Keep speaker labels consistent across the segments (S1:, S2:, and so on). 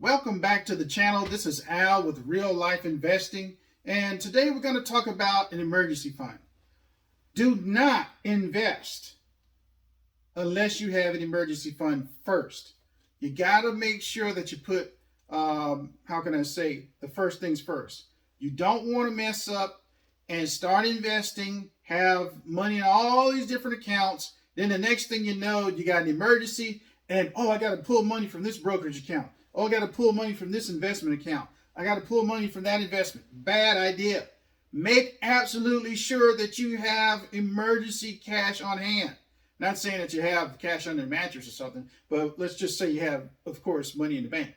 S1: Welcome back to the channel. This is Al with Real Life Investing, and today we're going to talk about an emergency fund. Do not invest unless you have an emergency fund first. You got to make sure that you put, the first things first. You don't want to mess up and start investing, have money in all these different accounts. Then the next thing you know, you got an emergency, and I got to pull money from this brokerage account. I got to pull money from this investment account. I got to pull money from that investment. Bad idea. Make absolutely sure that you have emergency cash on hand. Not saying that you have cash under a mattress or something, but let's just say you have, of course, money in the bank.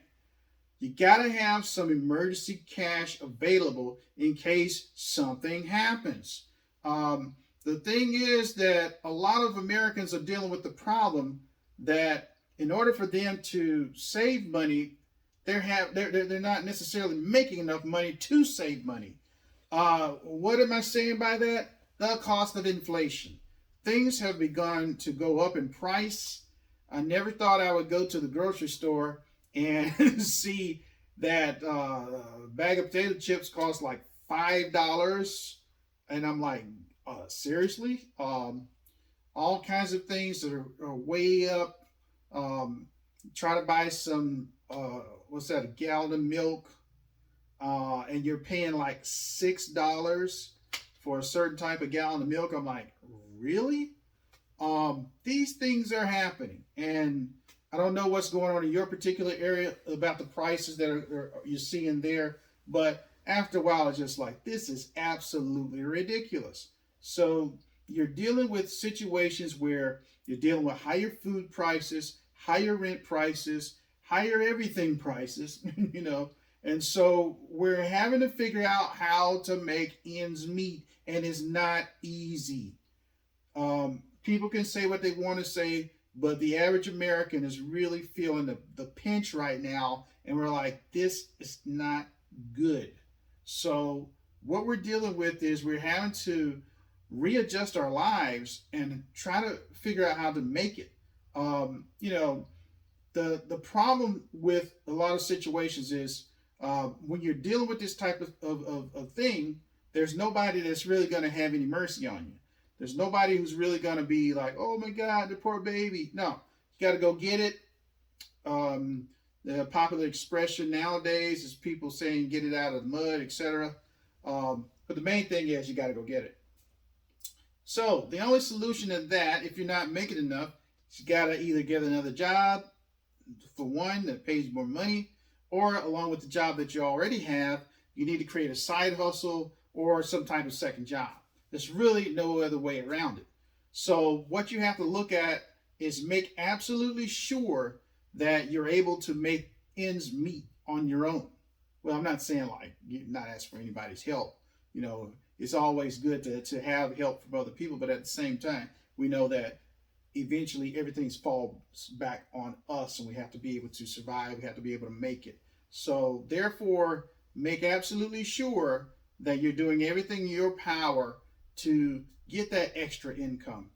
S1: You got to have some emergency cash available in case something happens. The thing is that a lot of Americans are dealing with the problem that in order for them to save money, they're not necessarily making enough money to save money. What am I saying by that? The cost of inflation. Things have begun to go up in price. I never thought I would go to the grocery store and see that bag of potato chips cost like $5. And I'm like, seriously? All kinds of things that are way up. Try to buy some, a gallon of milk, and you're paying like $6 for a certain type of gallon of milk. I'm like, really? These things are happening, and I don't know what's going on in your particular area about the prices that you're seeing there, but after a while, it's just like, this is absolutely ridiculous. So you're dealing with situations where you're dealing with higher food prices, higher rent prices, higher everything prices, and so we're having to figure out how to make ends meet, and it's not easy. People can say what they want to say, but the average American is really feeling the pinch right now, and we're like, this is not good. So what we're dealing with is we're having to readjust our lives and try to figure out how to make it. The problem with a lot of situations is when you're dealing with this type of thing, there's nobody that's really going to have any mercy on you. There's nobody who's really going to be like, oh my God, the poor baby. No, you got to go get it. The popular expression nowadays is people saying get it out of the mud, etc. But the main thing is you got to go get it. So the only solution to that, if you're not making enough, is you got to either get another job, for one, that pays more money, or along with the job that you already have, you need to create a side hustle or some type of second job. There's really no other way around it. So what you have to look at is make absolutely sure that you're able to make ends meet on your own. Well, I'm not saying like you're not asking for anybody's help. It's always good to have help from other people, but at the same time, we know that eventually everything falls back on us, and we have to be able to survive. We have to be able to make it. So therefore, make absolutely sure that you're doing everything in your power to get that extra income.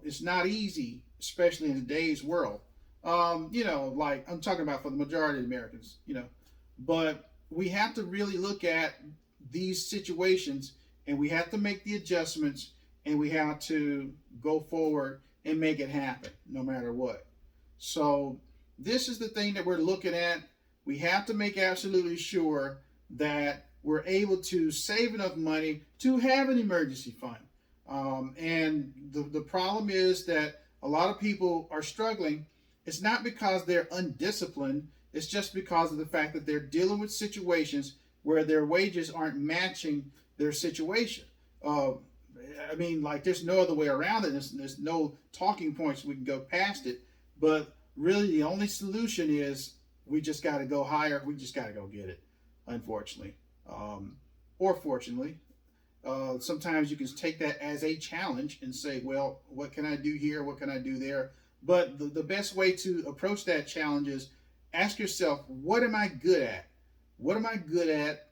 S1: It's not easy, especially in today's world. Like I'm talking about for the majority of Americans, but we have to really look at these situations, and we have to make the adjustments, and we have to go forward and make it happen no matter what. So this is the thing that we're looking at. We have to make absolutely sure that we're able to save enough money to have an emergency fund. And the problem is that a lot of people are struggling. It's not because they're undisciplined. It's just because of the fact that they're dealing with situations where their wages aren't matching their situation. There's no other way around it. There's no talking points we can go past it. But really, the only solution is we just got to go higher. We just got to go get it, unfortunately. Or fortunately. Sometimes you can take that as a challenge and say, well, what can I do here? What can I do there? But the best way to approach that challenge is ask yourself, what am I good at? What am I good at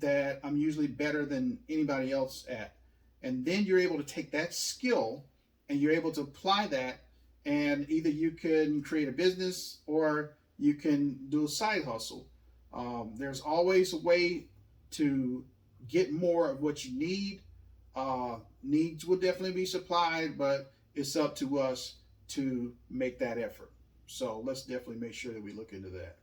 S1: that I'm usually better than anybody else at? And then you're able to take that skill and you're able to apply that, and either you can create a business or you can do a side hustle. There's always a way to get more of what you need. Needs will definitely be supplied, but it's up to us to make that effort. So let's definitely make sure that we look into that.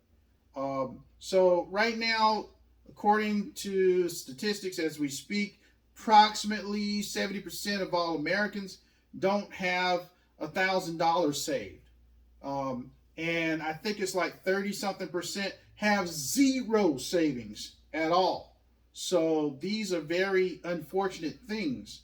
S1: So right now, according to statistics as we speak, approximately 70% of all Americans don't have $1,000 saved. And I think it's like 30 something percent have zero savings at all. So these are very unfortunate things.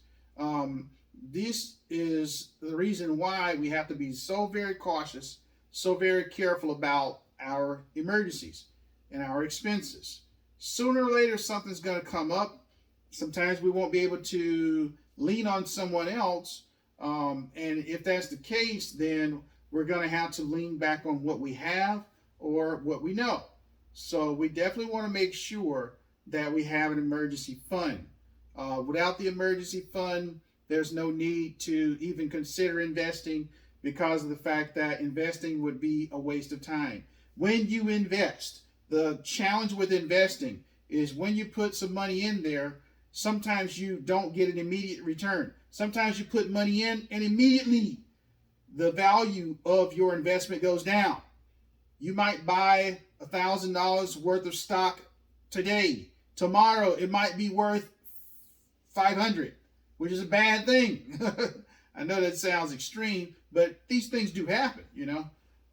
S1: This is the reason why we have to be so very cautious, so very careful about our emergencies and our expenses. Sooner or later, something's going to come up. Sometimes we won't be able to lean on someone else. And if that's the case, then we're going to have to lean back on what we have or what we know. So we definitely want to make sure that we have an emergency fund. Without the emergency fund, there's no need to even consider investing because of the fact that investing would be a waste of time. When you invest, the challenge with investing is when you put some money in there, sometimes you don't get an immediate return. Sometimes you put money in and immediately the value of your investment goes down. You might buy $1,000 worth of stock today. Tomorrow it might be worth 500, which is a bad thing. I know that sounds extreme, but these things do happen,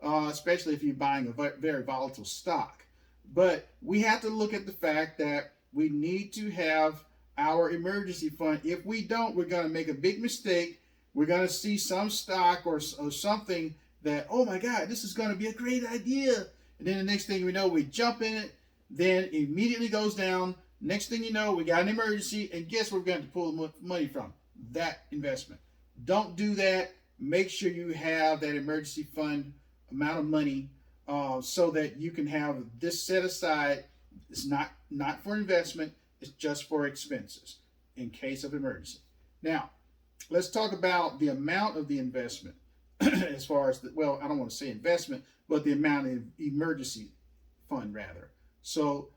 S1: especially if you're buying a very volatile stock. But we have to look at the fact that we need to have our emergency fund. If we don't, we're going to make a big mistake. We're going to see some stock or something that, oh my God, this is going to be a great idea. And then the next thing we know, we jump in it, then immediately goes down. Next thing you know, we got an emergency, and guess where we're going to pull the money from? That investment. Don't do that. Make sure you have that emergency fund amount of money so that you can have this set aside. It's not for investment. It's just for expenses in case of emergency. Now, let's talk about the amount of the investment as far as, I don't want to say investment, but the amount of emergency fund rather. So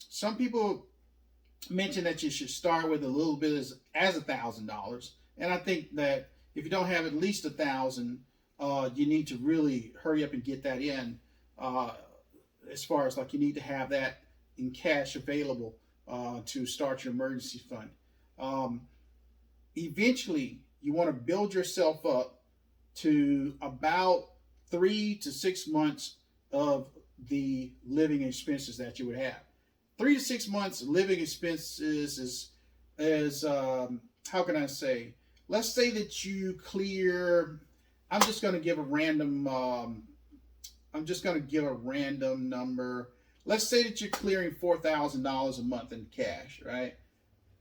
S1: some people mention that you should start with a little bit as $1,000. And I think that if you don't have at least 1,000, you need to really hurry up and get that in. As far as you need to have that in cash available to start your emergency fund. Eventually, you want to build yourself up to about 3 to 6 months of the living expenses that you would have. 3 to 6 months living expenses is how can I say? Let's say that you clear. I'm just going to give a random. Number. Let's say that you're clearing $4,000 a month in cash, right?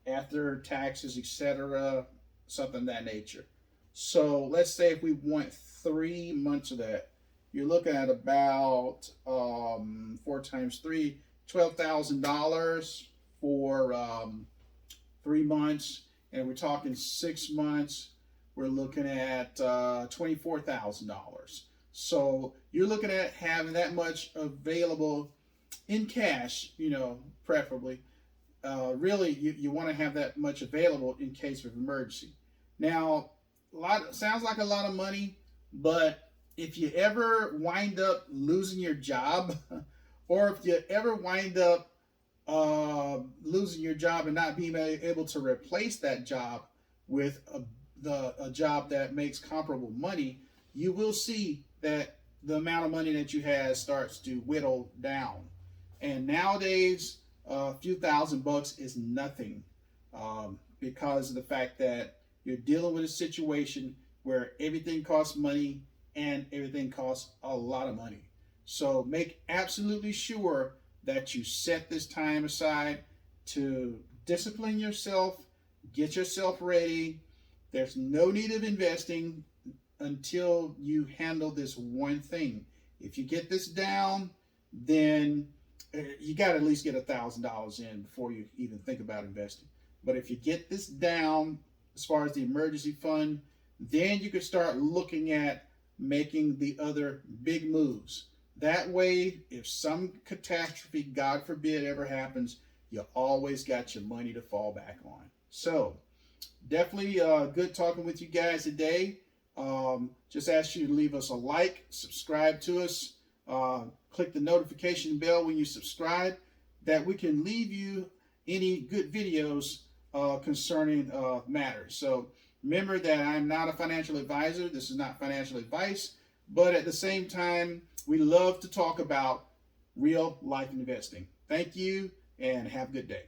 S1: After taxes, etc., something of that nature. So let's say if we want 3 months of that, you're looking at about 4 times 3, $12,000 for 3 months, and we're talking 6 months. We're looking at $24,000. So you're looking at having that much available in cash, preferably. Really, you want to have that much available in case of emergency. Now, sounds like a lot of money, but if you ever wind up losing your job, or if you ever wind up losing your job and not being able to replace that job with a job that makes comparable money, you will see that the amount of money that you have starts to whittle down. And nowadays, a few $1,000 is nothing because of the fact that you're dealing with a situation where everything costs money and everything costs a lot of money. So make absolutely sure that you set this time aside to discipline yourself, get yourself ready. There's no need of investing until you handle this one thing. If you get this down, then you got to at least get $1,000 in before you even think about investing. But if you get this down as far as the emergency fund, then you can start looking at making the other big moves. That way, if some catastrophe, God forbid, ever happens, you always got your money to fall back on. So definitely good talking with you guys today. Just ask you to leave us a like, subscribe to us, click the notification bell when you subscribe, that we can leave you any good videos concerning matters. So remember that I'm not a financial advisor. This is not financial advice, but at the same time, we love to talk about real life investing. Thank you and have a good day.